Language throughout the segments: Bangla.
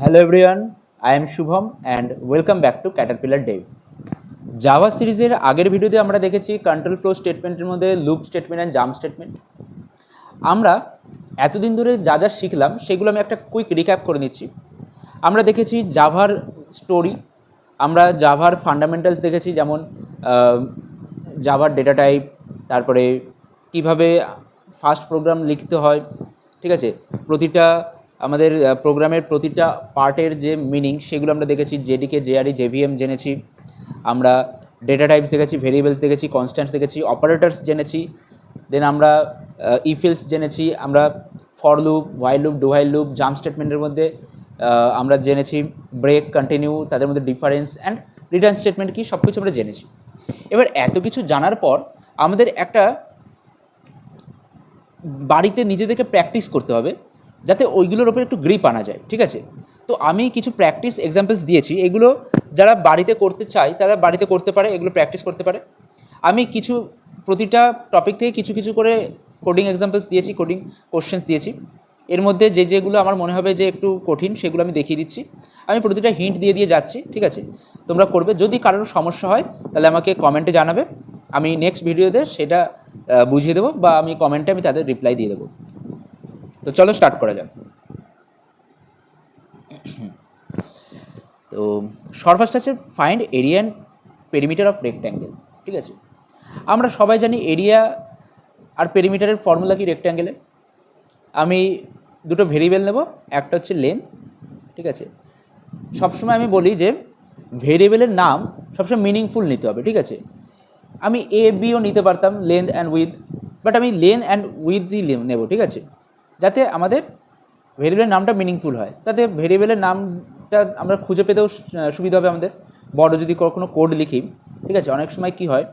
Hello everyone, I am Shubham and welcome back to Caterpillar Dev. Java সিরিজের আগের ভিডিওতে আমরা দেখেছি কন্ট্রোল ফ্লো স্টেটমেন্টের মধ্যে loop statement and jump statement. আমরা এতদিন ধরে যা যা শিখলাম সেগুলো আমি একটা কুইক রিক্যাপ করে নিচ্ছি। আমরা দেখেছি জাভার স্টোরি, আমরা জাভার ফান্ডামেন্টালস দেখেছি, যেমন জাভার ডেটা টাইপ, তারপরে কিভাবে ফাস্ট প্রোগ্রাম লিখতে হয়, ঠিক আছে, প্রতিটা আমাদের প্রোগ্রামের প্রতিটা পার্টের যে মিনিং সেগুলো আমরা দেখেছি, জেডিকে জেআরই জেভিএম জেনেছি, আমরা ডেটা টাইপস দেখেছি, ভেরিয়েবলস দেখেছি, কনস্ট্যান্টস দেখেছি, অপারেটরস জেনেছি, দেন আমরা ইফেলস জেনেছি, আমরা for loop, while loop, do while loop, jump স্টেটমেন্টের মধ্যে আমরা জেনেছি ব্রেক, কন্টিনিউ, তাদের মধ্যে ডিফারেন্স অ্যান্ড রিটার্ন স্টেটমেন্ট কি, সব কিছু আমরা জেনেছি। এবার এত কিছু জানার পর আমাদের একটা বাড়িতে নিজেদেরকে প্র্যাকটিস করতে হবে যাতে ওইগুলোর ওপর একটু গ্রিপ আনা যায়, ঠিক আছে। তো আমি কিছু প্র্যাকটিস এক্সাম্পলস দিয়েছি, এগুলো যারা বাড়িতে করতে চায় তারা বাড়িতে করতে পারে, এগুলো প্র্যাকটিস করতে পারে। আমি কিছু প্রতিটা টপিক থেকে কিছু কিছু করে কোডিং এক্সাম্পলস দিয়েছি, কোডিং কোশ্চেন্স দিয়েছি। এর মধ্যে যেগুলো আমার মনে হবে যে একটু কঠিন সেগুলো আমি দেখিয়ে দিচ্ছি। আমি প্রতিটা হিন্ট দিয়ে দিয়ে যাচ্ছি, ঠিক আছে। তোমরা করবে, যদি কারোর সমস্যা হয় তাহলে আমাকে কমেন্টে জানাবে, আমি নেক্সট ভিডিওতে সেটা বুঝিয়ে দেবো, বা আমি কমেন্টে আমি তাদের রিপ্লাই দিয়ে দেবো। তো চলো স্টার্ট করা যাক। তো ফার্স্ট আছে find area and perimeter of rectangle, ঠিক আছে। আমরা সবাই জানি এরিয়া আর পেরিমিটারের ফর্মুলা কি রেক্ট্যাঙ্গেলে। আমি দুটো ভেরিয়েবল নেব, একটা হচ্ছে লেন, ঠিক আছে। সবসময় আমি বলি যে ভেরিয়েবলের নাম সবসময় মিনিংফুল নিতে হবে, ঠিক আছে। আমি এ বিও নিতে পারতাম, লেন্থ অ্যান্ড উইথ, বাট আমি লেন অ্যান্ড উইথই নেব, ঠিক আছে, যাতে আমাদের ভেরিয়েবলের নামটা মিনিংফুল হয়, তাতে ভেরিয়েবলের নামটা আমরা খুঁজে পেতেও সুবিধা হবে আমাদের। বড় যদি কোনো কোড লিখি, ঠিক আছে, অনেক সময় কি হয়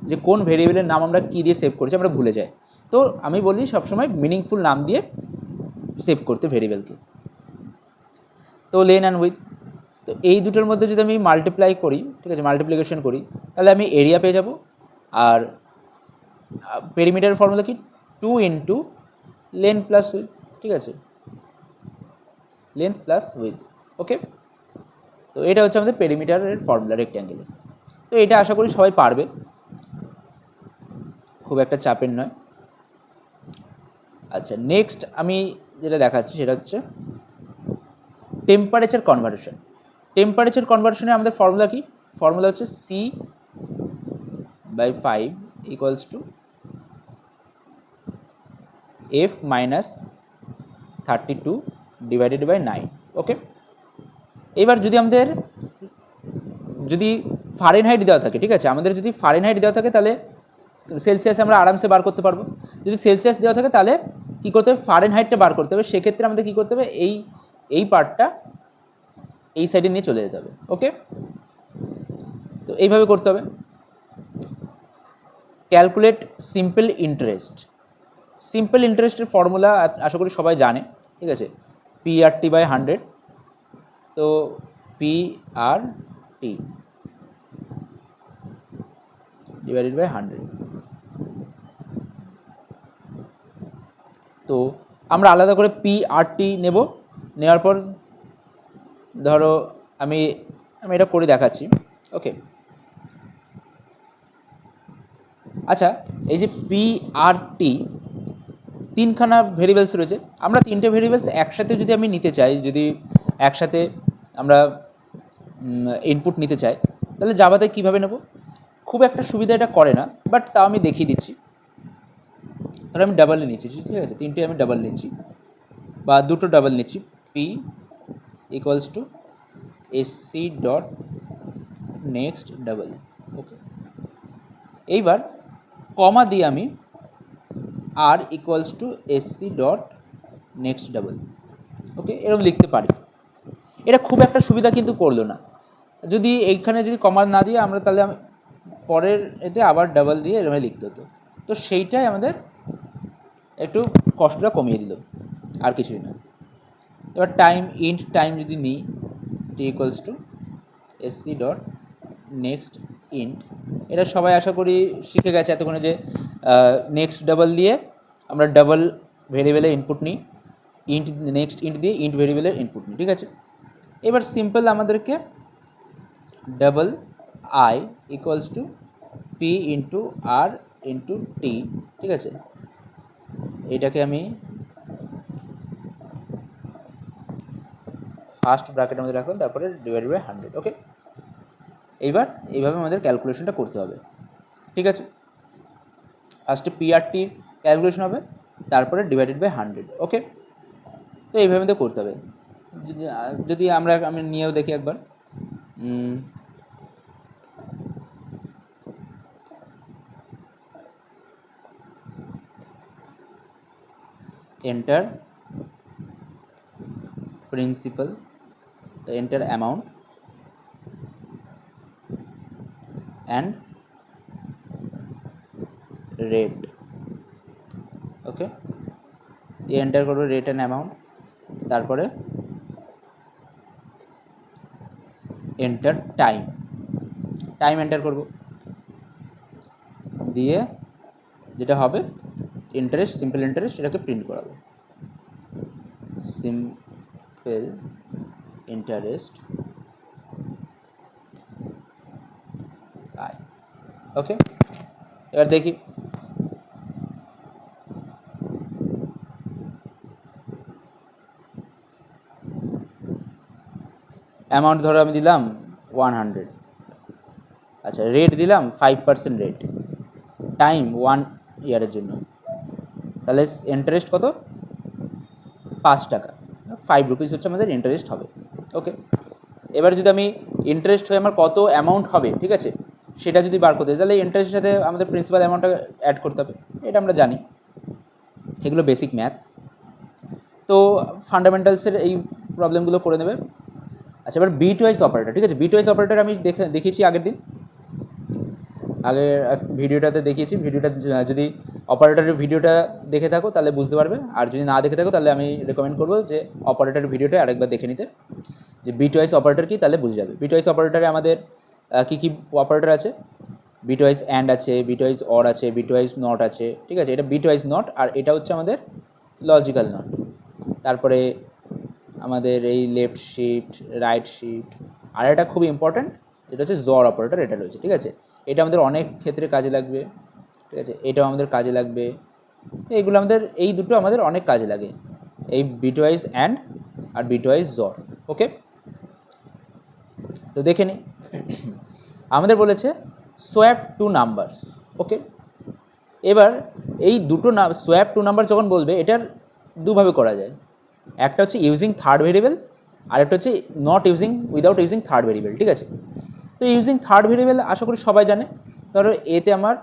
যে কোন ভেরিয়েবলের নাম আমরা কী দিয়ে সেভ করেছি আমরা ভুলে যাই। তো আমি বলি সবসময় মিনিংফুল নাম দিয়ে সেভ করতে ভেরিয়েবলকে। তো লেন অ্যান্ড উইথ, তো এই দুটোর মধ্যে যদি আমি মাল্টিপ্লাই করি, ঠিক আছে, মাল্টিপ্লিকেশন করি, তাহলে আমি এরিয়া পেয়ে যাব। আর পেরিমিটারের ফর্মুলা কি, 2 ইন্টু লেন প্লাস উইথ, ঠিক আছে, লেন্থ প্লাস উইথ, ওকে। তো এটা হচ্ছে আমাদের পেরিমিটারের ফর্মুলা রেক্ট্যাঙ্গেলের। তো এটা আশা করি সবাই পারবে, খুব একটা চাপের নয়। আচ্ছা, নেক্সট আমি যেটা দেখাচ্ছি সেটা হচ্ছে টেম্পারেচার কনভার্সন। টেম্পারেচার কনভার্সনে আমাদের ফর্মুলা কি, ফর্মুলা হচ্ছে C/5 equals to F minus 32 divided by 9, okay. এবার যদি ফারেনহাইট দেওয়া থাকে, ঠিক আছে, আমাদের যদি ফারেনহাইট দেওয়া থাকে তাহলে সেলসিয়াসে আমরা আরামসে বার করতে পারবো। যদি সেলসিয়াস দেওয়া থাকে তাহলে কী করতে হবে, ফারেনহাইটটা বার করতে হবে। সেক্ষেত্রে আমাদের কী করতে হবে, এই পার্টটা এই সাইডে নিয়ে চলে যেতে হবে, ওকে। তো এইভাবে করতে হবে। Calculate simple interest. সিম্পল ইন্টারেস্টের ফর্মুলা আশা করি সবাই জানে, ঠিক আছে, PRT/100। তো PRT ডিভাইডেড বাই 100। তো আমরা আলাদা করে PRT নেব, নেওয়ার পর ধরো আমি এটা করে দেখাচ্ছি, ওকে। আচ্ছা, এই যে PRT তিনখানা ভেরিয়েবলস রয়েছে, আমরা তিনটে ভেরিয়েবলস একসাথে যদি আমি নিতে চাই, যদি একসাথে আমরা ইনপুট নিতে চাই, তাহলে জাভাতে কীভাবে নেব, খুব একটা সুবিধা এটা করে না, বাট তাও আমি দেখিয়ে দিচ্ছি। তাহলে আমি ডাবল নিচ্ছি, ঠিক আছে, তিনটে আমি ডাবল নিচ্ছি বা দুটো ডাবল নিচ্ছি। P equals to SC dot next double, okay. এইবার কমা দিয়ে আমি R equals to SC dot next double, okay, এরকম লিখতে পারি। এটা খুব একটা সুবিধা কিন্তু করলো না। যদি এইখানে যদি কমা না দিয়ে আমরা, তাহলে আমি পরের এতে আবার ডাবল দিয়ে এরকম লিখতে হতো। তো সেইটাই আমাদের একটু কষ্টটা কমিয়ে দিল, আর কিছুই না। এবার টাইম যদি নিই, T equals to SC dot next int, এটা সবাই আশা করি শিখে গেছে এতক্ষণে যে নেক্সট ডাবল দিয়ে আমরা ডাবল ভেরিয়েবলের ইনপুট নিই, ইন্ট নেক্সট ইন্ট দিয়ে ইন্ট ভেরিয়েবলের ইনপুট নিই, ঠিক আছে। এবার সিম্পল আমাদেরকে double I equals to P into R into T, ঠিক আছে, এটাকে আমি ফার্স্ট ব্র্যাকেটের মধ্যে রাখলাম, তারপরে ডিভাইড বাই 100। ওকে, এইবার এইভাবে আমাদের ক্যালকুলেশনটা করতে হবে, ঠিক আছে। ফার্স্টে পি আর টি ক্যালকুলেশন হবে, তারপরে ডিভাইডেড বাই 100। ওকে, তো এইভাবে আমাদের করতে হবে। যদি আমি নিয়েও দেখি একবার, enter principal, enter amount and rate. Okay, enter করবো রেট অ্যান্ড অ্যামাউন্ট, তারপরে এন্টার টাইম এন্টার করব, দিয়ে যেটা হবে ইন্টারেস্ট, সিম্পল ইন্টারেস্ট, এটাকে প্রিন্ট করাবো, সিম্পল ইন্টারেস্ট আই। ওকে, এবার দেখি অ্যামাউন্ট ধরো আমি দিলাম 100, আচ্ছা, রেট দিলাম 5% রেট, টাইম 1 ইয়ারের জন্য, তাহলে ইন্টারেস্ট কত, 5 টাকা, 5 রুপিস হচ্ছে আমাদের ইন্টারেস্ট হবে। ওকে, এবার যদি আমি ইন্টারেস্ট হয়ে আমার কত অ্যামাউন্ট হবে, ঠিক আছে, সেটা যদি বার করতে, তাহলে ইন্টারেস্টের সাথে আমাদের প্রিন্সিপাল অ্যামাউন্টটা অ্যাড করতে হবে, এটা আমরা জানি, এগুলো বেসিক ম্যাথস। তো ফান্ডামেন্টালসের এই প্রবলেমগুলো করে নেবে। আচ্ছা, এবার বিট ওয়াইজ অপারেটর, ঠিক আছে, বিট ওয়াইজ অপারেটর আমি দেখিয়েছি আগের দিন, আগের ভিডিওটাতে দেখিয়েছি। ভিডিওটা যদি অপারেটরের ভিডিওটা দেখে থাকো তাহলে বুঝতে পারবে, আর যদি না দেখে থাকো তাহলে আমি রেকমেন্ড করবো যে অপারেটরের ভিডিওটা আরেকবার দেখে নিতে, যে বিট ওয়াইজ অপারেটর কী, তাহলে বুঝে যাবে। বিট ওয়াইজ অপারেটরে আমাদের কী কী অপারেটর আছে, বিট ওয়াইজ অ্যান্ড আছে, বিট ওয়াইজ অর আছে, বিট ওয়াইজ নট আছে, ঠিক আছে, এটা বিট ওয়াইজ নট, আর এটা হচ্ছে আমাদের লজিক্যাল নট। তারপরে আমাদের এই লেফট শিফট, রাইট শিফট, আর এটা খুবই ইম্পর্ট্যান্ট, যেটা হচ্ছে জর অপারেটর, এটা রয়েছে, ঠিক আছে, এটা আমাদের অনেক ক্ষেত্রে কাজে লাগবে, ঠিক আছে, এটাও আমাদের কাজে লাগবে, এইগুলো আমাদের, এই দুটো আমাদের অনেক কাজে লাগে, এই বিট ওয়াইজ অ্যান্ড আর বিট ওয়াইজ জর। ওকে, তো দেখে নিই, আমাদের বলেছে সোয়াপ টু নাম্বারস। ওকে, এবার এই দুটো সোয়াপ টু নাম্বার যখন বলবে, এটার দুভাবে করা যায়, একটা হচ্ছে ইউজিং থার্ড ভেরিয়েবল, আর একটা হচ্ছে not using, without using third variable, ঠিক আছে। তো ইউজিং থার্ড ভেরিয়েবল আশা করি সবাই জানে, ধরো এতে আমার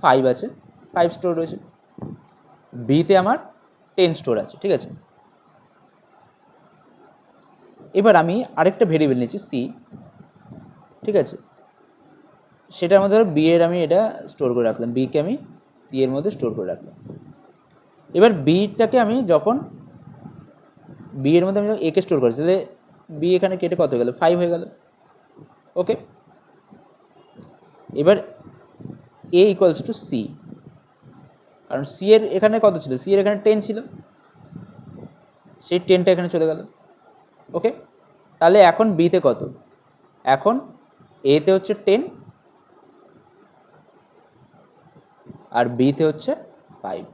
5 আছে, 5 স্টোর রয়েছে, বিতে আমার 10 স্টোর আছে, ঠিক আছে। এবার আমি আরেকটা ভেরিয়েবল নিচ্ছি সি, ঠিক আছে, সেটার মধ্যে ধরো বি এর আমি এটা স্টোর করে রাখলাম, বিকে আমি সি এর মধ্যে স্টোর করে রাখলাম। এবার বিটাকে আমি যখন বি এর মধ্যে আমি যখন একে স্টোর করছি, তাহলে বি এখানে কেটে কত হয়ে গেল, 5 হয়ে গেল। ওকে, এবার এ ইকুয়ালস টু সি, কারণ সি এর এখানে কত ছিল, সি এর এখানে 10 ছিল, সেই 10টা এখানে চলে গেল। ওকে, তাহলে এখন বিতে কত, এখন এতে হচ্ছে 10 আর বিতে হচ্ছে 5,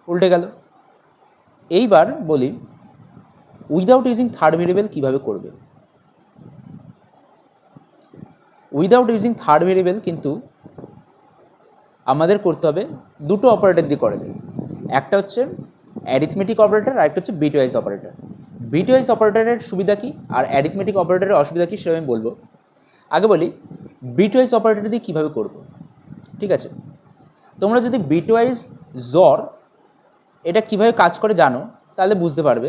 উল্টে গেল। এইবার বলি উইদাউট ইউজিং থার্ড ভেরিয়েবল কীভাবে করবে। উইদাউট ইউজিং থার্ড ভেরিয়েবল কিন্তু আমাদের করতে হবে দুটো অপারেটর দিয়ে করা যায়, একটা হচ্ছে অ্যারিথমেটিক অপারেটর আর একটা হচ্ছে বিটওয়াইজ অপারেটর। বিটওয়াইজ অপারেটরের সুবিধা কী আর অ্যারিথমেটিক অপারেটরের অসুবিধা কী সেটা আমি বলবো। আগে বলি বিটওয়াইজ অপারেটর দিয়ে কীভাবে করব, ঠিক আছে। তোমরা যদি বিটওয়াইজ জর এটা কীভাবে কাজ করে জানো তাহলে বুঝতে পারবে।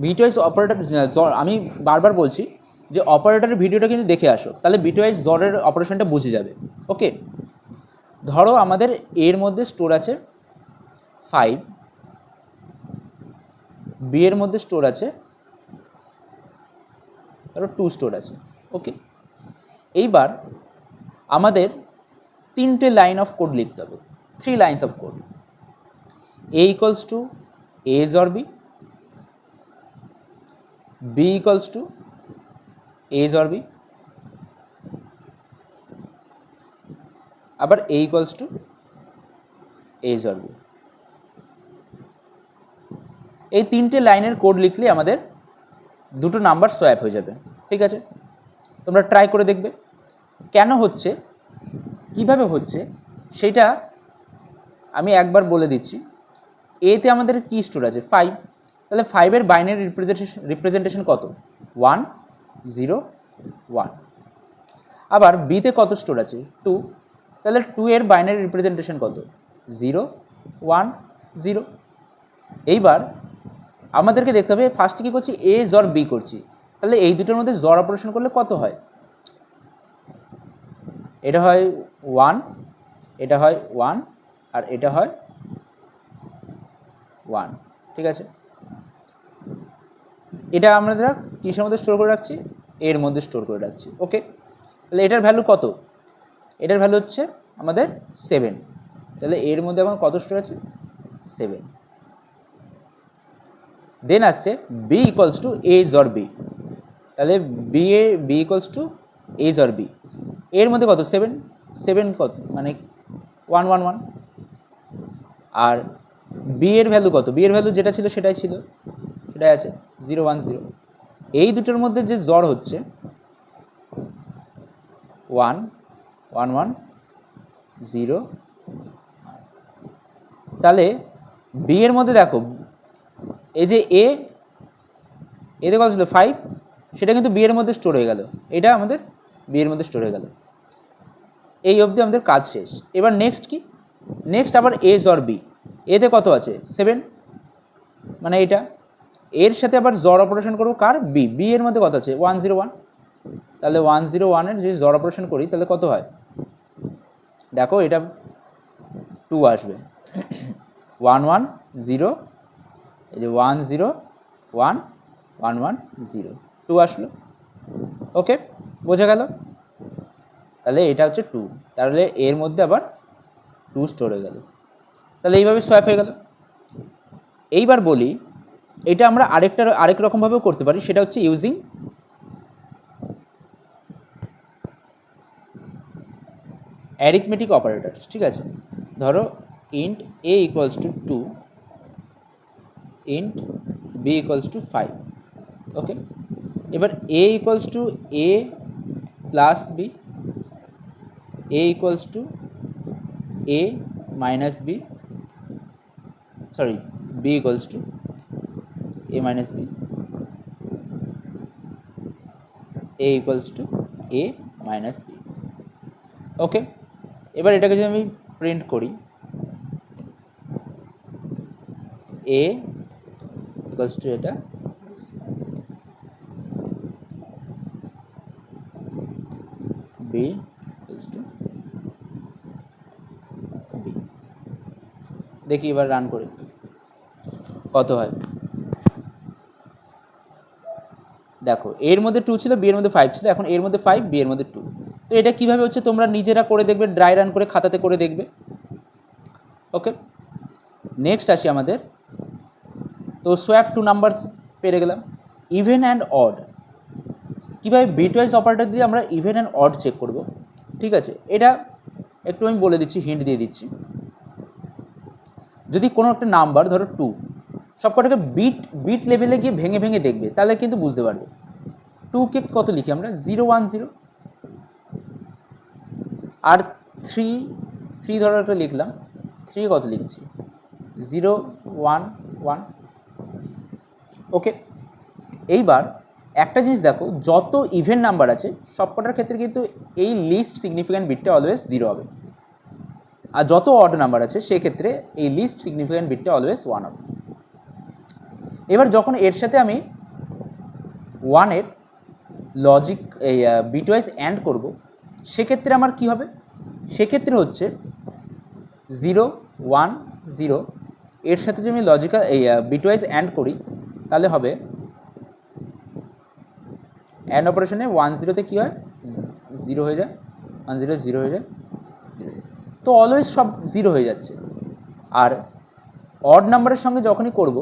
বিটওয়াইজ অপারেটর জর, আমি বারবার বলছি যে অপারেটরের ভিডিওটা কিন্তু দেখে আসো, তাহলে বিটওয়াইজ জরের অপারেশনটা বুঝে যাবে। ওকে, ধরো আমাদের এর মধ্যে স্টোর আছে 5, বি এর মধ্যে স্টোর আছে ধরো 2 স্টোর আছে। ওকে, এইবার আমাদের 3টে লাইন অফ কোড লিখতে হবে, 3 lines of code. A equals to a XOR b, b equals to a XOR b, আবার এ equals to a XOR B. এই তিনটে লাইনের কোড লিখলে আমাদের দুটো নাম্বার সোয়াপ হয়ে যাবে। ঠিক আছে, তোমরা ট্রাই করে দেখবে কেন হচ্ছে, কিভাবে হচ্ছে সেটা আমি একবার বলে দিচ্ছি। এতে আমাদের কি স্টোর আছে 5, তাহলে 5-এর বাইনারি রিপ্রেজেন্টেশন কত 1 0 1। আবার বিতে কত স্টোর আছে 2, তাহলে 2-এর বাইনারি রিপ্রেজেন্টেশন কত 0 1 0। এইবার আমাদেরকে দেখতে হবে ফার্স্টে কী করছি, এ জর বি করছি, তাহলে এই দুটোর মধ্যে জর অপারেশন করলে কত হয়, এটা হয় 1, এটা হয় 1, আর এটা হয় 1। ঠিক আছে, এটা আমরা কিসের মধ্যে স্টোর করে রাখছি, এর মধ্যে স্টোর করে রাখছি। ওকে, তাহলে এটার ভ্যালু কত, এটার ভ্যালু হচ্ছে আমাদের 7, তাহলে এর মধ্যে আমার কত স্টোর আছে 7। দেন আসছে B equals to a XOR B, তাহলে B equals to a XOR B, এর মধ্যে কত 7, 7 কত মানে 1 1 1। আর বি এর ভ্যালু কত, বি এর ভ্যালু যেটা ছিল সেটাই ছিল, সেটাই আছে 0 1 0। এই দুটোর মধ্যে যে জর হচ্ছে 1 1 1 0। তাহলে বি এর মধ্যে দেখো এই যে এতে কত ছিল 5, সেটা কিন্তু বি এর মধ্যে স্টোর হয়ে গেল, এটা আমাদের বি এর মধ্যে স্টোর হয়ে গেল। এই অবধি আমাদের কাজ শেষ। এবার নেক্সট কি, নেক্সট আবার এ জর বি, এতে কত আছে 7, মানে এটা এর সাথে আবার জর অপারেশন করবো কার, বি, বি এর মধ্যে কত আছে 1 0 1, তাহলে 1 0 1-এর যদি জর অপারেশন করি তাহলে কত হয়, দেখো এটা 2 আসবে 1 1 0, এই যে 1 0 1 1 1 0, 2 আসলো। ওকে, বোঝা গেল, তাহলে এটা হচ্ছে 2, তাহলে এর মধ্যে আবার 2 স্টোর হয়ে গেল, তাহলে এইভাবে সোয়াপ হয়ে গেল। এইবার বলি এটা আমরা আরেক রকমভাবেও করতে পারি, সেটা হচ্ছে ইউজিং অ্যারিথমেটিক অপারেটরস। ঠিক আছে, ধরো int a equals to 2, int b equals to 5। Okay, এবার a equals to a plus b, a equals to a minus b, sorry b equals to a minus b, a equals to a minus b. Okay, এবার এটাকে যদি আমি প্রিন্ট করি, এ ইকুয়ালস টু এটা, বি ইকুয়ালস টু বি, দেখি এবার রান করে কত হয়। দেখো এর মধ্যে 2 ছিল, বি এর মধ্যে 5 ছিল, এখন এর মধ্যে 5, বি এর মধ্যে 2। তো এটা কিভাবে হচ্ছে তোমরা নিজেরা করে দেখবে, ড্রাই রান করে খাতাতে করে দেখবে। ওকে, নেক্সট আসি আমাদের, তো সোয়াপ 2 নাম্বারস পেরে গেলাম। ইভেন অ্যান্ড অড, কীভাবে বিটওয়াইজ অপারেটর দিয়ে আমরা ইভেন অ্যান্ড অড চেক করব। ঠিক আছে, এটা একটু আমি বলে দিচ্ছি, হিন্ট দিয়ে দিচ্ছি। যদি কোনো একটা নাম্বার ধরো 2, সবকটাকে বিট লেভেলে গিয়ে ভেঙে ভেঙে দেখবে, তাহলে কিন্তু বুঝতে পারবে। 2-কে কত লিখি আমরা 0 1 0, আর 3 ধরো একটা লিখলাম, 3 কত লিখছি 0 1 1। ওকে, এইবার একটা জিনিস দেখো, যত ইভেন নাম্বার আছে সবকটার ক্ষেত্রে কিন্তু এই লিস্ট সিগনিফিক্যান্ট বিটটা অলওয়েজ 0 হবে, আর যত অড নাম্বার আছে সেক্ষেত্রে এই লিস্ট সিগনিফিক্যান্ট বিটটা অলওয়েজ 1 হবে। এবার যখন এর সাথে আমি 1-এর লজিক এই বিটওয়াইজ অ্যান্ড করব, সেক্ষেত্রে আমার কি হবে, সেক্ষেত্রে হচ্ছে 0 1 0, এর সাথে যদি আমি লজিক্যাল এই বিটওয়াইজ অ্যান্ড করি তাহলে হবে অ্যান্ড অপারেশনে 1 0-তে কী হয় 0 হয়ে যায়, 1 0 0 হয়ে যায় 0, তো অলওয়েজ সব 0 হয়ে যাচ্ছে। আর অড নাম্বারের সঙ্গে যখনই করব,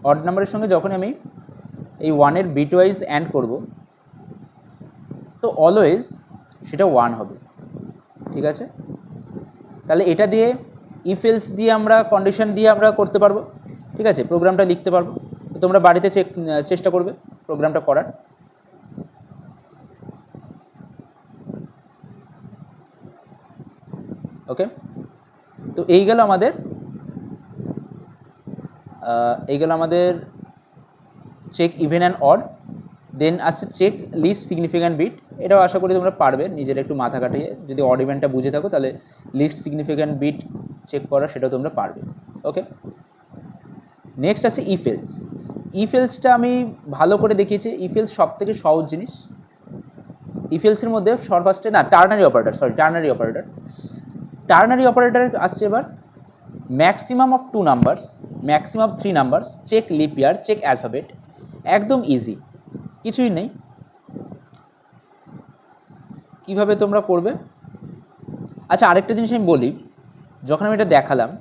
অড নাম্বারের সঙ্গে যখন আমি এই 1-এর বিটওয়াইজ অ্যান্ড করব, তো অলওয়েজ সেটা 1 হবে, ঠিক আছে? তাহলে এটা দিয়ে ইফ এলস দিয়ে আমরা কন্ডিশন দিয়ে আমরা করতে পারবো, ঠিক আছে, প্রোগ্রামটা লিখতে পারবো। তো তোমরা বাড়িতে চেষ্টা করবে প্রোগ্রামটা করার। ওকে, তো এই গেল আমাদের চেক ইভেন অ্যান্ড অড। দেন আসছে চেক লিস্ট সিগনিফিক্যান্ট বিট। এটাও আশা করি তোমরা পারবে নিজের একটু মাথা কাটিয়ে, যদি অড ইভেন্টটা বুঝে থাকো তাহলে লিস্ট সিগনিফিক্যান্ট বিট চেক করা সেটাও তোমরা পারবে। ওকে, নেক্সট আছে ইফ এলস। ইফ এলসটা আমি ভালো করে দেখিয়েছি। ইফ এলস সব থেকে সহজ জিনিস। ইফ এলসের মধ্যে ফার্স্টে টার্নারি অপারেটর। টার্নারি অপারেটর আসছে এবার maximum of 2 numbers, maximum 3 numbers, check leap year, check alphabet. একদম ইজি, কিছুই নেই। কিভাবে তোমরা করবে? আচ্ছা, আরেকটা জিনিস আমি বলি, যখন আমি এটা দেখালাম,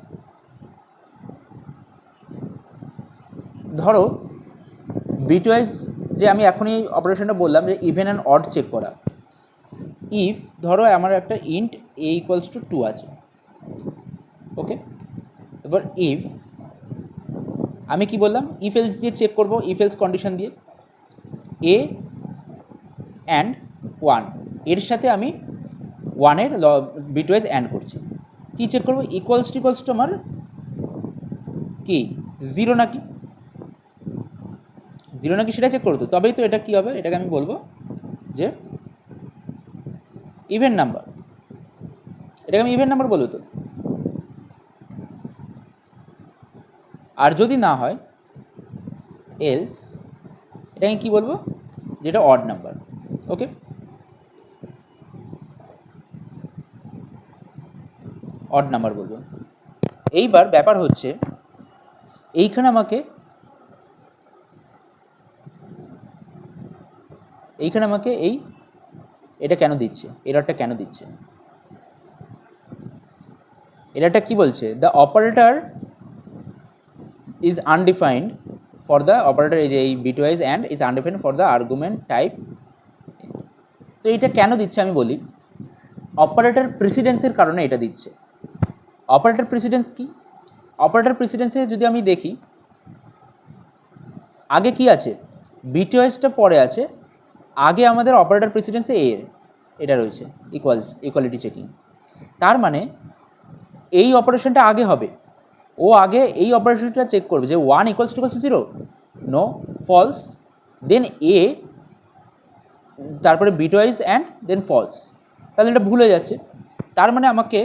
ধরো বিটওয়াইজ যে আমি এখনই অপারেশনটা বললাম যে ইভেন অ্যান্ড অড চেক করা। ইফ ধরো আমার একটা ইন্ট a ইকুয়ালস টু 2 আছে, ওকে, এবার ইফ আমি কি বললাম, ইফ এলস দিয়ে চেক করব, ইফ এলস কন্ডিশন দিয়ে a অ্যান্ড 1 এর সাথে আমি 1-এর বিটওয়াইজ অ্যান্ড করছি। কি চেক করবো? ইকুয়ালস টু আমার কি 0 নাকি, 0 নাকি সেটা চেক করতো, তবেই তো এটা কি হবে, এটাকে আমি বলবো যে ইভেন নাম্বার। এটাকে আমি ইভেন নাম্বার বলবো তো। আর যদি না হয় এলস, এটাকে কি বলবো, যেটা অড নাম্বার। ওকে, অড নাম্বার বলবো। এইবার ব্যাপার হচ্ছে এইখানে আমাকে এটা কেন দিচ্ছে, এররটা কেন দিচ্ছে? এররটা কি বলছে? The operator is undefined for the operator, এই যে এই bitwise and is undefined for the argument type. তো এইটা কেন দিচ্ছে আমি বলি, অপারেটর প্রেসিডেন্সের কারণে এটা দিচ্ছে। অপারেটর প্রেসিডেন্স কি? অপারেটর প্রেসিডেন্সে যদি আমি দেখি, আগে কি আছে, বিটওয়াইজটা পরে আছে, আগে আমাদের অপারেটর প্রেসিডেন্সে এটা রয়েছে ইকুয়ালিটি চেকিং। তার মানে এই অপারেশনটা আগে হবে, ও আগে এই অপারেশনটা চেক করবে যে 1 ইকুয়ালস টু 0, নো, ফলস, দেন এ, তারপরে বিটওয়াইজ অ্যান্ড দেন ফলস। তাহলে এটা ভুলে যাচ্ছে। তার মানে আমাকে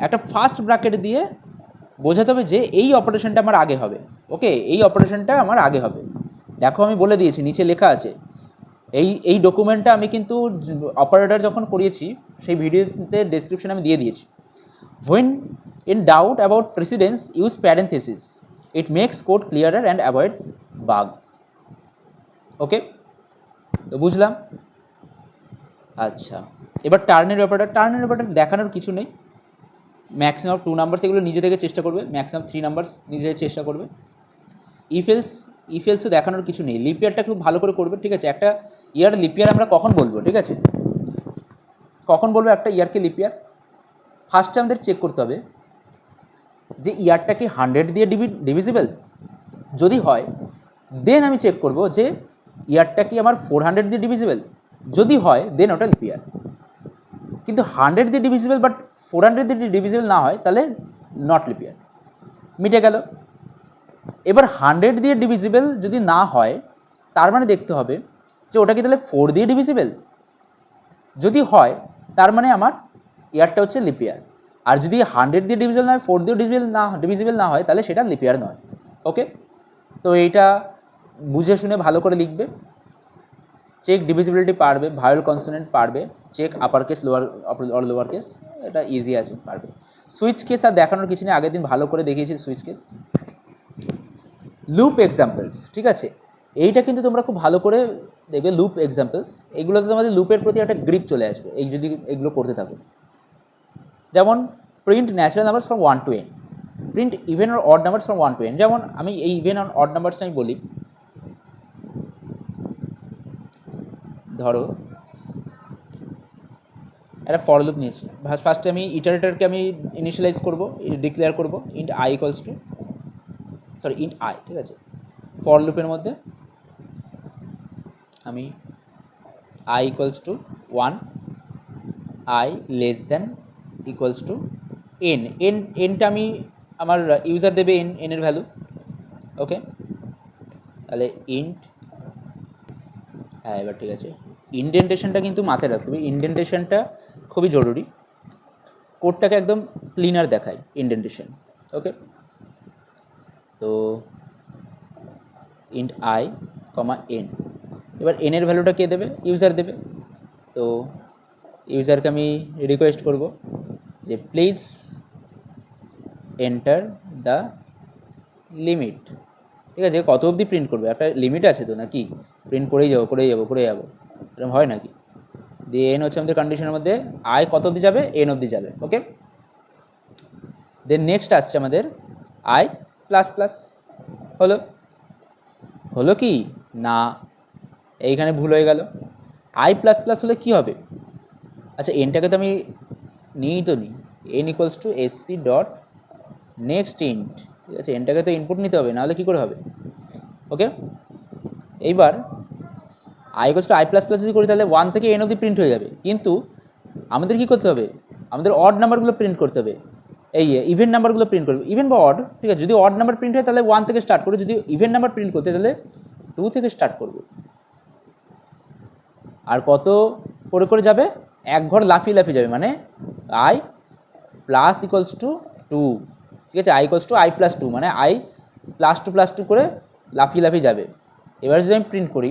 একটা ফার্স্ট ব্র্যাকেট দিয়ে বোঝাতে হবে যে এই অপারেশনটা আমার আগে হবে। ওকে, এই অপারেশনটা আমার আগে হবে। দেখো আমি বলে দিয়েছি, নিচে লেখা আছে, এই ডকুমেন্টটা আমি কিন্তু অপারেটর যখন করিয়েছি সেই ভিডিওতে ডেসক্রিপশনে আমি দিয়ে দিয়েছি। When in doubt about precedence, use parenthesis. It makes code clearer and avoids bugs. ওকে, তো বুঝলাম। আচ্ছা, এবার টার্নের অপারেটর দেখানোর কিছু নেই। ম্যাক্সিমাম 2 নাম্বারস এগুলো নিজে থেকে চেষ্টা করবে, ম্যাক্সিমাম 3 নাম্বারস নিজে চেষ্টা করবে। ইফ এলসও দেখানোর কিছু নেই। লিপ ইয়ারটা খুব ভালো করে করবে, ঠিক আছে? একটা ইয়ার লিপ ইয়ার আমরা কখন বলবো, ঠিক আছে? কখন বলবো একটা ইয়ারকে লিপ ইয়ার? ফার্স্টে আমাদের চেক করতে হবে যে ইয়ারটা কি 100 দিয়ে ডিভিজিবল। যদি হয় দেন আমি চেক করব যে ইয়ারটা কি আমার 400 দিয়ে ডিভিজিবল। যদি হয় দেন ওটা লিপ ইয়ার। কিন্তু 100 দিয়ে ডিভিজিবল বাট 400 দিয়ে ডিভিজিবল না হয় তাহলে নট লিপ ইয়ার। মিটে গেল। এবার 100 দিয়ে ডিভিজিবল যদি না হয় তার মানে দেখতে হবে যে ওটা কি তাহলে 4 দিয়ে ডিভিজিবল। যদি হয় তার মানে আমার ইয়ারটা হচ্ছে লিপ ইয়ার। আর যদি 100 দিয়ে ডিভিজিবল না হয়, 4 দিয়ে ডিভিজিবল না হয়, তাহলে সেটা লিপ ইয়ার নয়। ওকে, তো এইটা বুঝে শুনে ভালো করে লিখবে। চেক ডিভিজিবিলিটি পারবে, ভায়োল কনসোনেন্ট পারবে, check upper case lower case, এটা ইজি আছে, পারবে। সুইচ কেস আর দেখানোর কিছু নেই, আগের দিন ভালো করে দেখিয়েছি সুইচ কেস। লুপ এক্সাম্পলস, ঠিক আছে, এইটা কিন্তু তোমরা খুব ভালো করে দেখবে। লুপ এক্সাম্পলস, এগুলোতে তোমাদের লুপের প্রতি একটা গ্রিপ চলে আসবে এই যদি এগুলো করতে থাকো। যেমন print natural numbers from 1 to n। Print even or odd numbers from 1 to n। যেমন আমি এই ইভেন অর অড নাম্বারসটা আমি বলি, ধরো একটা ফর লুপ নিয়েছি, ফার্স্টে আমি ইটারেটরকে আমি ইনিশিয়ালাইজ করবো, ডিক্লেয়ার করবো int i equals to int i, ঠিক আছে। ফর লুপের মধ্যে আমি i equals to 1, i less than equals to n, এনটা আমি আমার ইউজার দেবে এনের ভ্যালু, ওকে। তাহলে ইন্ট, হ্যাঁ এবার ঠিক আছে। ইনডেন্টেশনটা কিন্তু মাথায় রাখতে হবে, ইনডেন্টেশনটা খুবই জরুরি, কোডটাকে একদম ক্লিনার দেখায় ইনডেন্টেশন, ওকে। তো ইন্ট আই কমা এন, এবার এনের ভ্যালুটা কে দেবে, ইউজার দেবে। তো ইউজারকে আমি রিকোয়েস্ট করব যে প্লিজ এন্টার দ্য লিমিট, ঠিক আছে। কত অবধি প্রিন্ট করবে, একটা লিমিট আছে তো নাকি, প্রিন্ট করেই যাবো এরকম হয় নাকি। দিয়ে এন হচ্ছে আমাদের কন্ডিশনের মধ্যে আই কত অবধি যাবে, এন অবধি যাবে, ওকে। দেন নেক্সট আসছে আমাদের আই প্লাস প্লাস, হলো কি না, এইখানে ভুল হয়ে গেল। আই প্লাস প্লাস হলে কী হবে, আচ্ছা এনটাকে তো আমি নিই N equals to SC dot next int, ঠিক আছে। এনটাকে তো ইনপুট নিতে হবে, নাহলে কী করে হবে, ওকে। এইবার I equals two I plus plus যদি করি তাহলে 1 থেকে এন অবধি প্রিন্ট হয়ে যাবে, কিন্তু আমাদের কী করতে হবে, আমাদের অড নাম্বারগুলো প্রিন্ট করতে হবে, এই ইভেন নাম্বারগুলো প্রিন্ট করবে, ইভেন বা অড, ঠিক আছে। যদি অড নাম্বার প্রিন্ট হয় তাহলে 1 থেকে স্টার্ট করবে, যদি ইভেন নাম্বার প্রিন্ট করতে তাহলে 2 থেকে স্টার্ট করবো। আর কত করে যাবে, এক ঘর লাফিয়ে যাবে, মানে আই প্লাস ইকুয়ালস টু 2, ঠিক আছে। I equals two I plus 2 মানে আই প্লাস টু করে লাফিয়ে যাবে। এবার যদি আমি প্রিন্ট করি,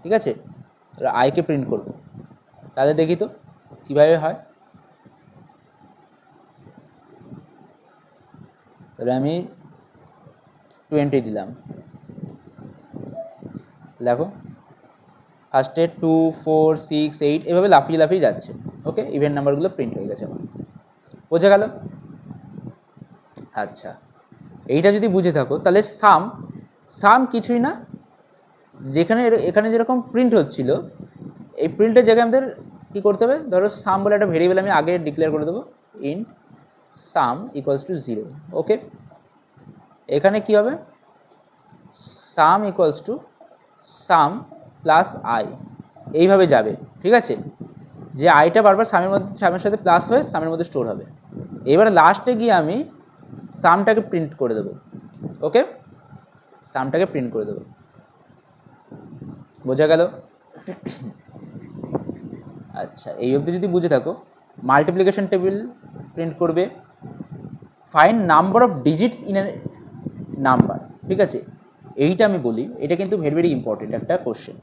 ঠিক আছে, আইকে প্রিন্ট করব, তাহলে দেখি তো কীভাবে হয়। তাহলে আমি 20 দিলাম, দেখো ফার্স্টে 2, 4, 6, 8 এভাবে লাফিয়ে যাচ্ছে, ওকে। ইভেন্ট নাম্বারগুলো প্রিন্ট হয়ে গেছে আমার, বোঝা গেল। আচ্ছা এইটা যদি বুঝে থাকো তাহলে সাম কিছুই না, এখানে যেরকম প্রিন্ট হচ্ছিল, এই প্রিন্টের জায়গায় আমাদের কী করতে হবে, ধরো সাম বলে একটা ভেরিয়েবল আমি আগে ডিক্লেয়ার করে দেবো, int sum equals to 0, okay. এখানে কি হবে, sum equals to sum plus i, এইভাবে যাবে, ঠিক আছে। যে আইটা বারবার সামের সাথে প্লাস হয়ে সামের মধ্যে স্টোর হবে। এবার লাস্টে গিয়ে আমি সামটাকে প্রিন্ট করে দেবো, ওকে, সামটাকে প্রিন্ট করে দেবো, বোঝা গেল। আচ্ছা এই অবধি যদি বুঝে থাকো, মাল্টিপ্লিকেশন টেবিল প্রিন্ট করবে, find number of digits in a number, ঠিক আছে। এইটা আমি বলি, এটা কিন্তু ভেরি ভেরি ইম্পর্টেন্ট একটা কোশ্চেন।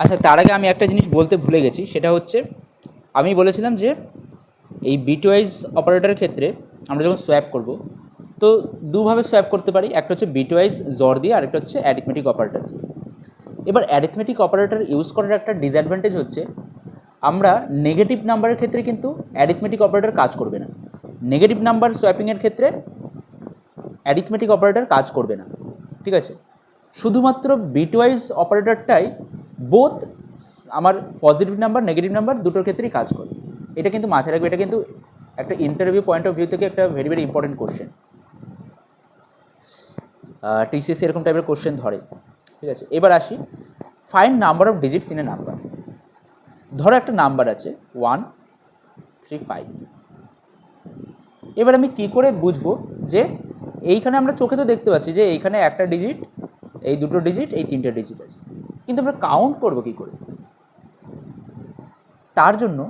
আচ্ছা তার আগে আমি একটা জিনিস বলতে ভুলে গেছি, সেটা হচ্ছে আমি বলেছিলাম যে এই বিটওয়াইজ অপারেটরের ক্ষেত্রে আমরা যখন সোয়াপ করব, তো দুভাবে সোয়াপ করতে পারি, একটা হচ্ছে বিটওয়াইজ জর দিয়ে, আরেকটা হচ্ছে অ্যারিথমেটিক অপারেটর দিয়ে। এবার অ্যারিথমেটিক অপারেটর ইউজ করার একটা ডিসঅ্যাডভান্টেজ হচ্ছে, আমরা নেগেটিভ নাম্বারের ক্ষেত্রে কিন্তু অ্যারিথমেটিক অপারেটর কাজ করবে না, নেগেটিভ নাম্বার সোয়াপিংয়ের ক্ষেত্রে অ্যারিথমেটিক অপারেটর কাজ করবে না, ঠিক আছে। শুধুমাত্র বিটওয়াইজ অপারেটরটাই বোথ আমার পজিটিভ নাম্বার নেগেটিভ নাম্বার দুটোর ক্ষেত্রেই কাজ করে, এটা কিন্তু মাথায় রাখবে। এটা কিন্তু একটা ইন্টারভিউ পয়েন্ট অফ ভিউ থেকে একটা very very important question, TCS এরকম টাইপের কোশ্চেন ধরে, ঠিক আছে। এবার আসি, find number of digits in a number. ধরো একটা নাম্বার আছে 1, 3, 5। এবার আমি কি করে বুঝবো যে এইখানে আমরা চোখে তো দেখতে পাচ্ছি যে এইখানে একটা ডিজিট, এই দুটো ডিজিট, এই তিনটে ডিজিট আছে, কিন্তু আমরা কাউন্ট করবো কি করে? তার জন্য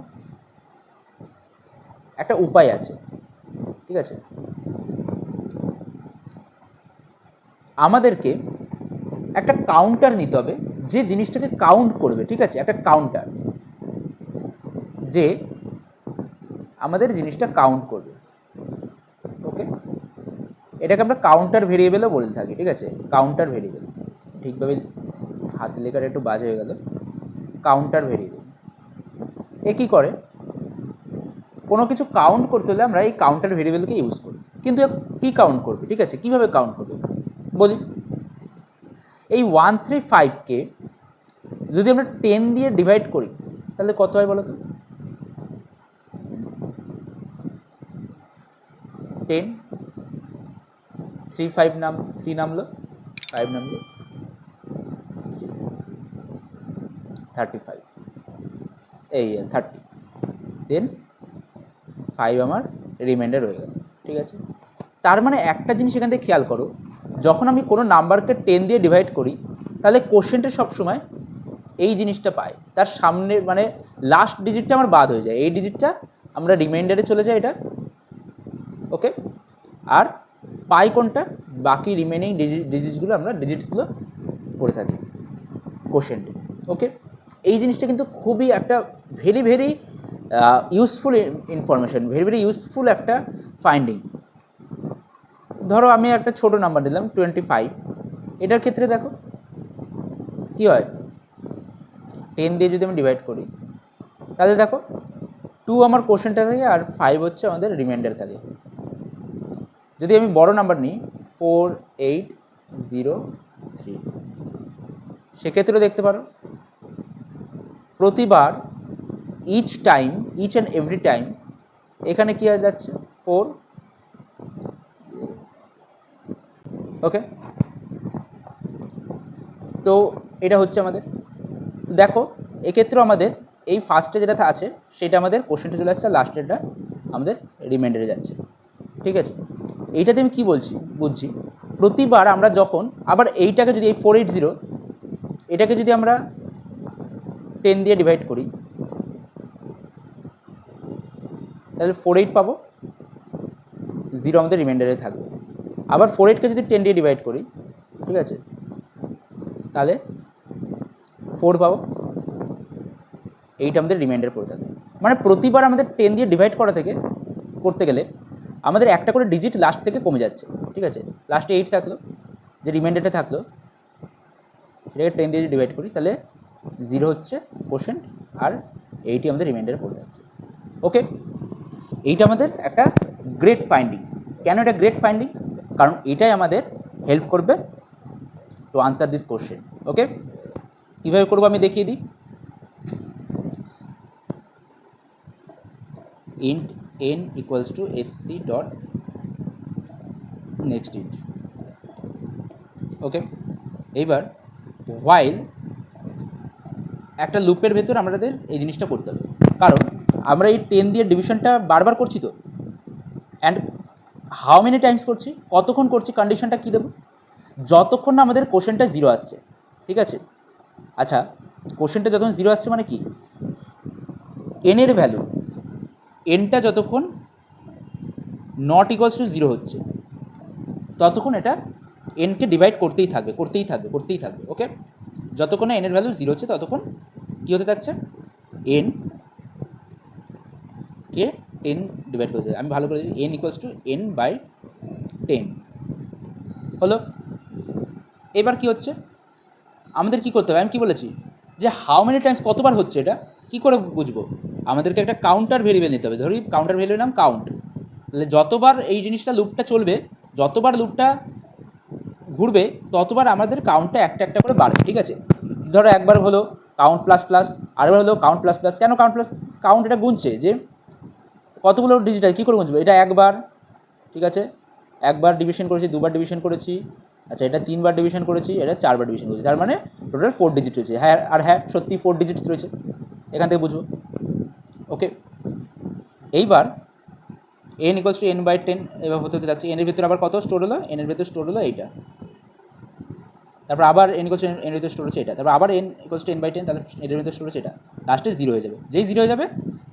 একটা উপায় আছে, ঠিক আছে। আমাদেরকে একটা কাউন্টার নিতে হবে যে জিনিসটাকে কাউন্ট করবে, ঠিক আছে, একটা কাউন্টার যে আমাদের জিনিসটা কাউন্ট করবে, ওকে। এটাকে আমরা কাউন্টার ভেরিয়েবলও বলে থাকি, ঠিক আছে, কাউন্টার ভেরিয়েবল, ঠিকভাবে হাতে লেখাটা একটু বাজে হয়ে গেল, কাউন্টার ভেরিয়েবল। এ কী করে, কোনো কিছু কাউন্ট করতে হলে আমরা এই কাউন্টার ভেরিয়েবলকে ইউজ করি। কিন্তু কী কাউন্ট করবে, ঠিক আছে, কীভাবে কাউন্ট করবে বলি। এই 135কে যদি আমরা 10 দিয়ে ডিভাইড করি তাহলে কত হয় বলো তো? 10, 3 নামলো, 5 নামলো, 35, এই 30, দেন 5 আমার রিমাইন্ডার হয়ে গেল, ঠিক আছে। তার মানে একটা জিনিস এখান থেকে খেয়াল করো, যখন আমি কোনো নাম্বারকে 10 দিয়ে ডিভাইড করি তাহলে কোশ্চেনটা সবসময় এই জিনিসটা পাই, তার সামনে মানে লাস্ট ডিজিটটা আমার বাদ হয়ে যায়, এই ডিজিটটা আমরা রিমাইন্ডারে চলে যায় এটা, ওকে। আর পাই কোনটা, বাকি রিমেনিং ডিজিটসগুলো আমরা ডিজিটসগুলো করে থাকি কোশ্চেনটি, ওকে। এই জিনিসটা কিন্তু খুবই একটা very very useful information, very very useful একটা ফাইন্ডিং। ধরো আমি একটা ছোট নাম্বার দিলাম 25, এটার ক্ষেত্রে দেখো কি হয়, 10 দিয়ে যদি আমি ডিভাইড করি তাহলে দেখো 2 আমার কোশ্চেনটা থাকে আর 5 হচ্ছে আমাদের রিমাইন্ডার থাকে। যদি আমি বড় নাম্বার নিই 4803, সেক্ষেত্রেও দেখতে পারো প্রতিবার ইচ অ্যান্ড এভরি টাইম এখানে কি হয়ে যাচ্ছে 4, ওকে। তো এটা হচ্ছে আমাদের, দেখো এক্ষেত্রেও আমাদের এই ফার্স্টে যেটা আছে সেটা আমাদের কোশ্চেনটা চলে আসছে, লাস্টেরটা আমাদের রিমাইন্ডারে যাচ্ছে, ঠিক আছে। এইটাতে আমি কী বুঝছি, প্রতিবার আমরা যখন আবার এইটাকে যদি এই 480 এটাকে যদি আমরা 10 দিয়ে ডিভাইড করি তাহলে 48 পাবো, 0 আমাদের রিমাইন্ডারে থাকবে। আবার 48কে যদি 10 দিয়ে ডিভাইড করি, ঠিক আছে, তাহলে 4 পাবো, এইটা আমাদের রিমাইন্ডার পড়ে থাকবে। মানে প্রতিবার আমাদের 10 দিয়ে ডিভাইড করতে গেলে আমাদের একটা করে ডিজিট লাস্ট থেকে কমে যাচ্ছে, ঠিক আছে। লাস্টে 8 থাকলো, যে রিমাইন্ডারটা থাকলো সেটাকে 10 দিয়ে ডিভাইড করি তাহলে 0 হচ্ছে কোশ্চেন আর 8ই আমাদের রিমাইন্ডারে পড়ে যাচ্ছে, ওকে। এইটা আমাদের একটা গ্রেট ফাইন্ডিংস। কেন এটা গ্রেট ফাইন্ডিংস? কারণ এটাই আমাদের হেল্প করবে টু আনসার দিস কোশ্চেন, ওকে। কীভাবে করবো আমি দেখিয়ে দিই। int n equals to sc dot next int, ওকে। এইবার while একটা লুপের ভেতর আমাদের এই জিনিসটা করতে হবে, কারণ আমরা এই 10 দিয়ে ডিভিশনটা বারবার করছি তো, অ্যান্ড হাউ মেনি টাইমস করছি, কতক্ষণ করছি, কন্ডিশনটা কী দেবো, যতক্ষণ না আমাদের কোশ্চেনটা 0 আসছে, ঠিক আছে। আচ্ছা, কোশ্চেনটা যতক্ষণ 0 আসছে মানে কি, এনের ভ্যালু এনটা যতক্ষণ নট ইকুয়ালস টু 0 হচ্ছে ততক্ষণ এটা এনকে ডিভাইড করতেই থাকবে, ওকে। যতক্ষণ না এনের ভ্যালু 0 হচ্ছে ততক্ষণ কী হতে থাকছে, এন কে 10 ডিভাইড করতে, আমি ভালো করে এন ইকুয়ালস টু n/10 হলো। এবার কি হচ্ছে, আমাদের কি করতে হবে, আমি কি বলেছি যে হাউ মেনি টাইমস কতবার হচ্ছে, এটা কি করে বুঝবো, আমাদেরকে একটা কাউন্টার ভেরিয়েবল নিতে হবে। ধরি কাউন্টার ভেরিয়েবল নাম কাউন্ট, তাহলে যতবার এই জিনিসটা লুপটা চলবে, যতবার লুপটা ঘুরবে ততবার আমাদের কাউন্টটা একটা একটা করে বাড়বে, ঠিক আছে। ধরো একবার হলো কাউন্ট প্লাস প্লাস, আরেকবার হলো কাউন্ট প্লাস প্লাস। কেন কাউন্ট প্লাস, কাউন্ট এটা গুনছে যে কতগুলো ডিজিটাল, কী করে গুনছে, এটা একবার, ঠিক আছে, একবার ডিভিশন করেছি, দুবার ডিভিশন করেছি, আচ্ছা এটা 3বার ডিভিশন করেছি, এটা 4বার ডিভিশন করেছি, তার মানে টোটাল 4 ডিজিট রয়েছে। হ্যাঁ, আর হ্যাঁ সত্যি 4 ডিজিটস রয়েছে, এখান থেকে বুঝবো, ওকে। এইবার n ইকুয়ালস টু n/10 এবার হতে যাচ্ছে, এনের ভিতরে আবার কত স্টোর হলো, এনের ভিতরে স্টোর হলো এইটা, তারপর আবার n ইকুয়ালস টু এর ভিতরে স্টোর হচ্ছে এটা, তারপর আবার n ইকুয়ালস টু n/10, তাহলে এর ভিতরে স্টোর হচ্ছে এটা, লাস্টে 0 হয়ে যাবে। যেই 0 হয়ে যাবে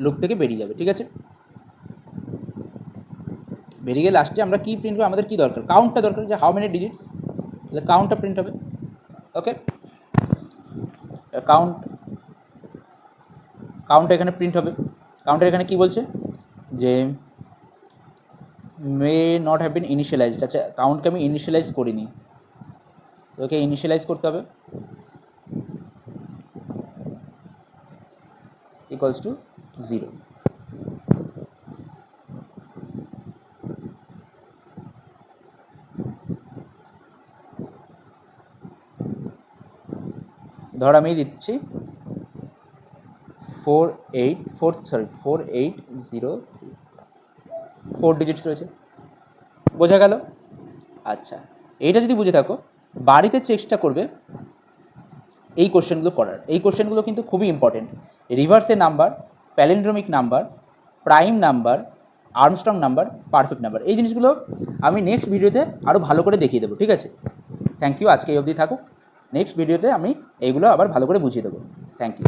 লুপ থেকে বেরিয়ে যাবে, ঠিক আছে। বেরিয়ে গিয়ে লাস্টে আমরা কী প্রিন্ট করবো, আমাদের কী দরকার, কাউন্টটা দরকার, যে হাউ মেনি ডিজিটস, তাহলে কাউন্টটা প্রিন্ট হবে, ওকে। কাউন্টটা এখানে প্রিন্ট হবে। কাউন্টার এখানে কি বলছে যে may not have been initialised. আচ্ছা, কাউন্টকে আমি ইনিশিয়ালাইজ করিনি, ওকে ইনিশিয়ালাইজ করতে হবে, ইকুয়ালস টু 0। ধর আমি দিচ্ছি 4803, 4 ডিজিটস রয়েছে। বোঝা গেল? আচ্ছা, এইটা যদি বুঝে থাকো, বাড়িতে চেষ্টা করবে এই কোশ্চেনগুলো করার। এই কোশ্চেনগুলো কিন্তু খুবই ইম্পর্টেন্ট। রিভার্সের number, palindromic number, prime number, Armstrong number, perfect number, এই জিনিসগুলো আমি নেক্সট ভিডিওতে আরও ভালো করে দেখিয়ে দেবো, ঠিক আছে? থ্যাংক ইউ, আজকে এই অবধি থাকুক। নেক্সট ভিডিওতে আমি এইগুলো আবার ভালো করে বুঝিয়ে দেবো। Thank you.